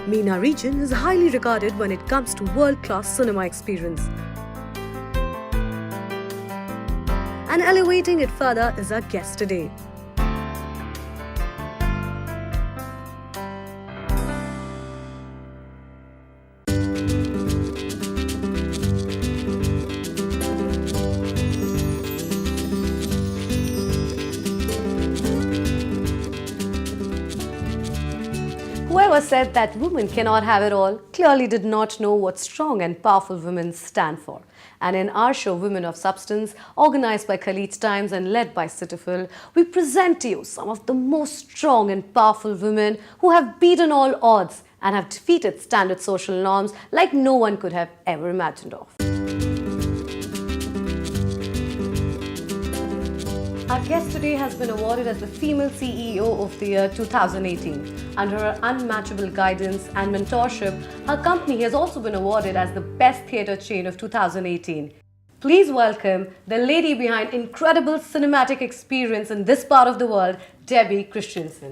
MENA region is highly regarded when it comes to world-class cinema experience. And elevating it further is our guest today. Whoever said that women cannot have it all clearly did not know what strong and powerful women stand for. And in our show, Women of Substance, organized by Khaleej Times and led by Citifil, we present to you some of the most strong and powerful women who have beaten all odds and have defeated standard social norms like no one could have ever imagined of. Our guest today has been awarded as the Female CEO of the year 2018. Under her unmatchable guidance and mentorship, her company has also been awarded as the Best Theatre Chain of 2018. Please welcome the lady behind incredible cinematic experience in this part of the world, Debbie Christensen.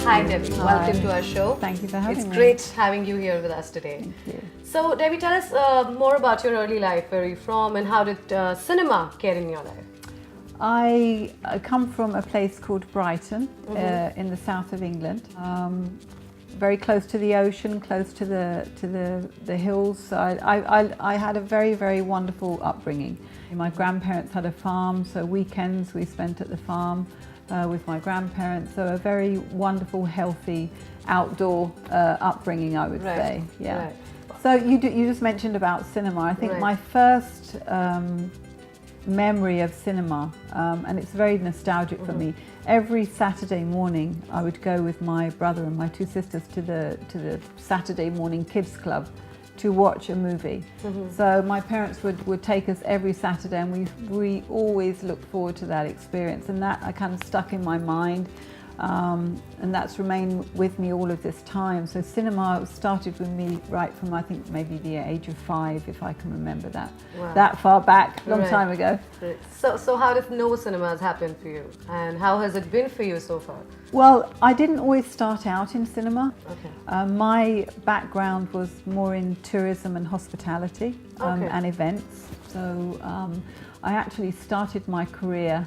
Hi Debbie, welcome to our show. Thank you for having me. It's great having you here with us today. Thank you. So Debbie, tell us more about your early life. Where are you from and how did cinema get in your life? I come from a place called Brighton in the south of England. Very close to the ocean, close to the hills. So I had a very, very wonderful upbringing. My grandparents had a farm, so weekends we spent at the farm with my grandparents. So a very wonderful, healthy, outdoor upbringing, I would say. Yeah. Right. So you just mentioned about cinema. I think my first memory of cinema, and it's very nostalgic for me. Every Saturday morning, I would go with my brother and my two sisters to the Saturday morning kids club to watch a movie. So my parents would take us every Saturday, and we always looked forward to that experience, and that I kind of stuck in my mind. And that's remained with me all of this time. So cinema started with me right from, I think, maybe the age of 5, if I can remember that. Wow. That far back, long time ago. Right. So how did No Cinemas happen for you? And how has it been for you so far? Well, I didn't always start out in cinema. Okay. My background was more in tourism and hospitality and events. So I actually started my career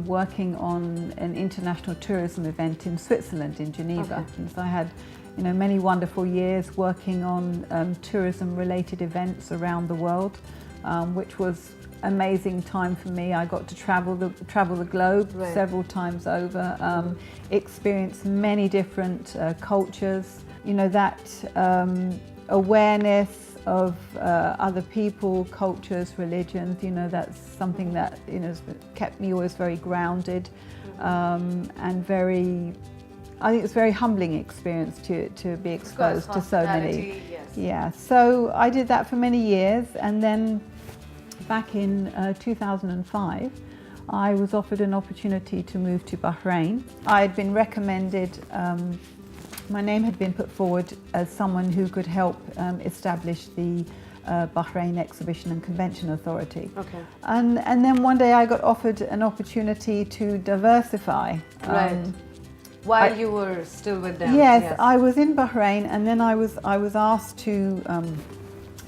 working on an international tourism event in Switzerland, in Geneva. Okay. And so I had, many wonderful years working on tourism-related events around the world, which was amazing time for me. I got to travel the globe several times over, experience many different cultures. That awareness of other people, cultures, religions, that's something that has kept me always very grounded, and very, I think it's a very humbling experience to be exposed to so many. Yes. Yeah, so I did that for many years, and then back in 2005 I was offered an opportunity to move to Bahrain. I had been recommended, my name had been put forward as someone who could help establish the Bahrain Exhibition and Convention Authority. Okay. And then one day I got offered an opportunity to diversify. While you were still with them? Yes, I was in Bahrain, and then I was asked to,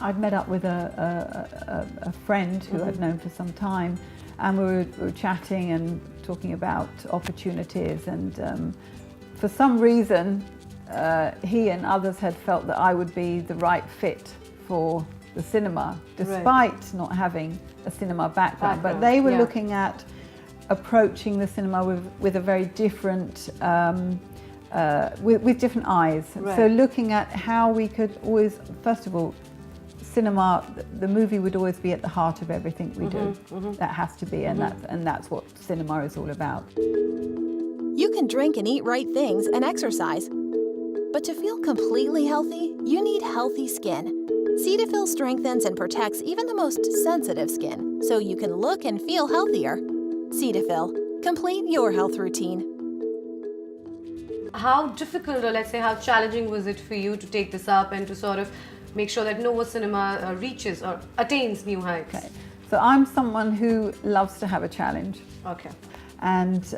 I'd met up with a friend who I'd known for some time, and we were chatting and talking about opportunities, and for some reason he and others had felt that I would be the right fit for the cinema, despite not having a cinema background. But they were looking at approaching the cinema with a very different, with different eyes. So looking at how we could always, first of all, cinema, the movie would always be at the heart of everything we do. That has to be, and that's what cinema is all about. You can drink and eat right things and exercise, but to feel completely healthy, you need healthy skin. Cetaphil strengthens and protects even the most sensitive skin, so you can look and feel healthier. Cetaphil, complete your health routine. How difficult, or let's say how challenging was it for you to take this up and to sort of make sure that No Cinema reaches or attains new heights? Okay. So I'm someone who loves to have a challenge. Okay. And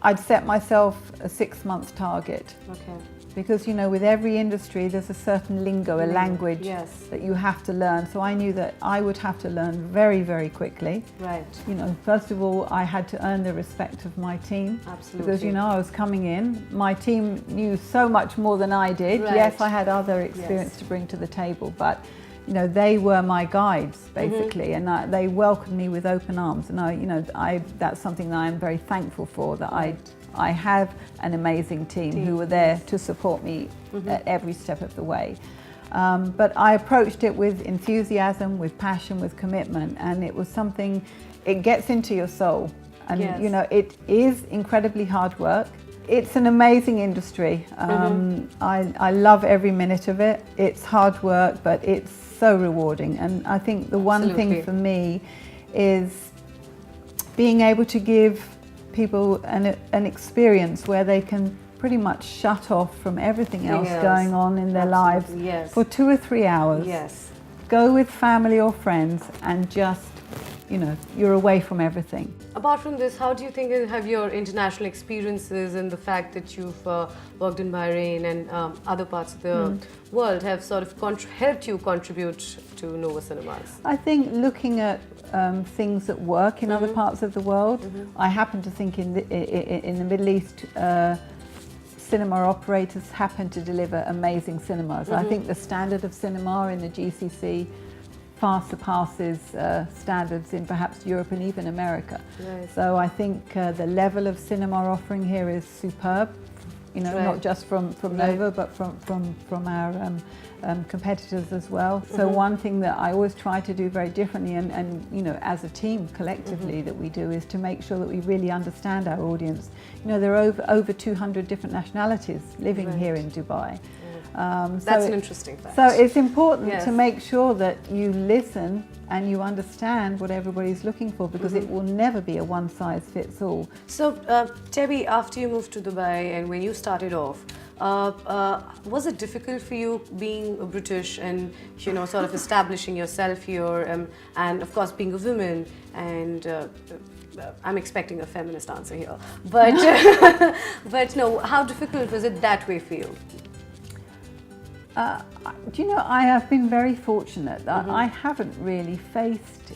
I'd set myself a 6-month target. Okay. Because, you know, with every industry, there's a certain lingo, a language yes. that you have to learn. So I knew that I would have to learn very, very quickly. Right. You know, first of all, I had to earn the respect of my team. Absolutely. Because, you know, I was coming in, my team knew so much more than I did. Right. Yes, I had other experience to bring to the table, but, you know, they were my guides, basically, and they welcomed me with open arms. And that's something that I'm very thankful for, that I have an amazing team who were there to support me at every step of the way. But I approached it with enthusiasm, with passion, with commitment, and it was something, it gets into your soul. And you know, it is incredibly hard work. It's an amazing industry. I love every minute of it. It's hard work, but it's so rewarding. And I think the one thing for me is being able to give people an experience where they can pretty much shut off from everything else going on in their lives for 2 or 3 hours. Yes. Go with family or friends and just, you know, you're away from everything. Apart from this, how do you think have your international experiences and the fact that you've worked in Bahrain and other parts of the world have sort of helped you contribute to Nova Cinemas? I think looking at things that work in other parts of the world, I happen to think in the Middle East, cinema operators happen to deliver amazing cinemas. I think the standard of cinema in the GCC far surpasses standards in perhaps Europe and even America. Right. So I think the level of cinema offering here is superb. You know, not just from Nova, but from our competitors as well. So one thing that I always try to do very differently, and you know, as a team collectively that we do, is to make sure that we really understand our audience. You know, there are over 200 different nationalities living here in Dubai. That's an interesting fact. So it's important to make sure that you listen and you understand what everybody's looking for, because it will never be a one-size-fits-all. So, Debbie, after you moved to Dubai and when you started off, was it difficult for you being British and, you know, sort of establishing yourself here, and of course being a woman, and I'm expecting a feminist answer here, but but no, how difficult was it that way for you? Do you know, I have been very fortunate that I haven't really faced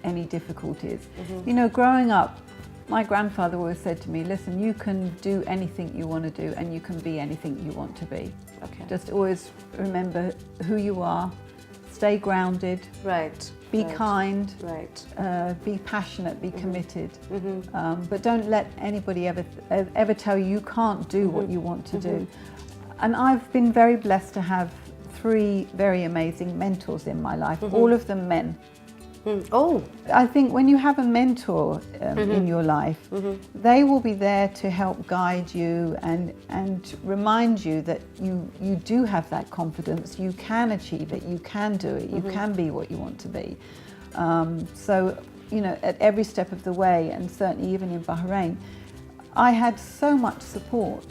any difficulties. You know, growing up, my grandfather always said to me, listen, you can do anything you want to do and you can be anything you want to be. Okay. Just always remember who you are, stay grounded, be kind, be passionate, be committed, but don't let anybody ever tell you you can't do what you want to do. And I've been very blessed to have 3 very amazing mentors in my life, all of them men. Oh! I think when you have a mentor in your life, they will be there to help guide you and remind you that you do have that confidence, you can achieve it, you can do it, you can be what you want to be. So, you know, at every step of the way, and certainly even in Bahrain, I had so much support.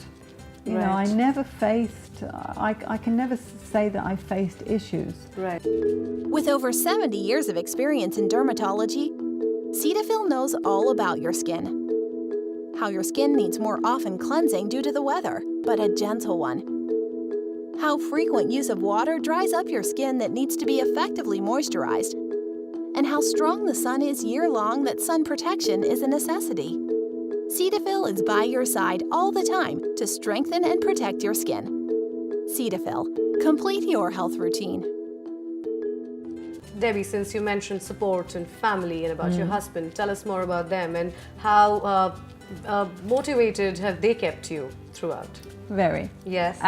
You know, I never faced, I can never say that I faced issues. Right. With over 70 years of experience in dermatology, Cetaphil knows all about your skin. How your skin needs more often cleansing due to the weather, but a gentle one. How frequent use of water dries up your skin that needs to be effectively moisturized. And how strong the sun is year-long that sun protection is a necessity. Cetaphil is by your side all the time to strengthen and protect your skin. Cetaphil, complete your health routine. Debbie, since you mentioned support and family and about your husband, tell us more about them and how motivated have they kept you throughout? Very. Yes.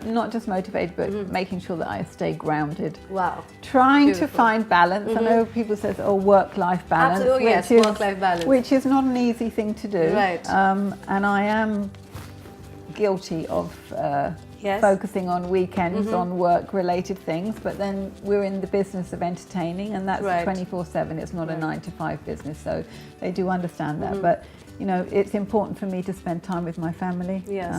Not just motivated, but making sure that I stay grounded. Wow. Trying to find balance. I know people say, oh, work-life balance. Absolutely, yes, work-life balance. Which is not an easy thing to do. Right. And I am guilty of focusing on weekends on work-related things, but then we're in the business of entertaining, and that's 24/7. It's not a 9-to-5 business, so they do understand that. But you know, it's important for me to spend time with my family. Yes.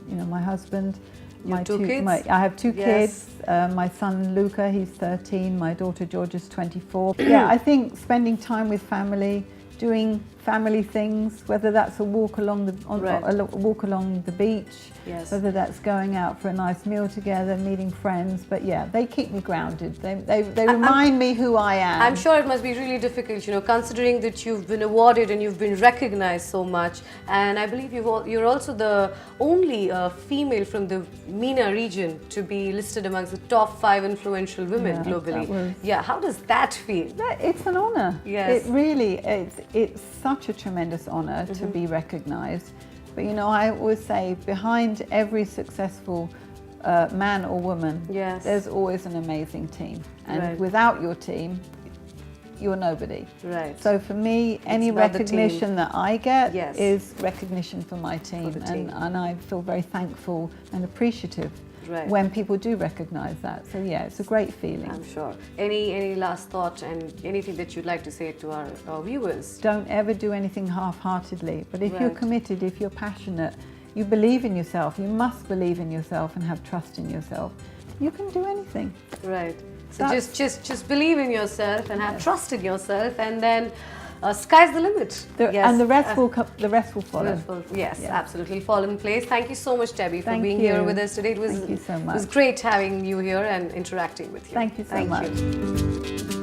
You know, my husband. My two kids? I have 2 kids. My son Luca, he's 13. My daughter Georgia's 24. Yeah, I think spending time with family, doing family things, whether that's a walk along the beach, Yes. whether that's going out for a nice meal together, meeting friends. But yeah, they keep me grounded. They remind me who I am. I'm sure it must be really difficult, considering that you've been awarded and you've been recognized so much. And I believe you're also the only female from the MENA region to be listed amongst the top 5 influential women globally. Yeah, how does that feel? It's an honor. Yes. It really is. It's such a tremendous honor to be recognized. But I always say, behind every successful man or woman, there's always an amazing team. And without your team, you're nobody. Right. So for me, any recognition that I get is recognition for my team. And I feel very thankful and appreciative when people do recognize that. So yeah, it's a great feeling. I'm sure. Any last thought and anything that you'd like to say to our viewers? Don't ever do anything half-heartedly. But if you're committed, if you're passionate, you believe in yourself, you must believe in yourself and have trust in yourself, you can do anything. Right. So just believe in yourself and have trust in yourself, and then sky's the limit. And the rest will follow. Yes, absolutely. Fall in place. Thank you so much, Debbie, for being here with us today. Thank you so much. It was great having you here and interacting with you. Thank you so much. Thank you.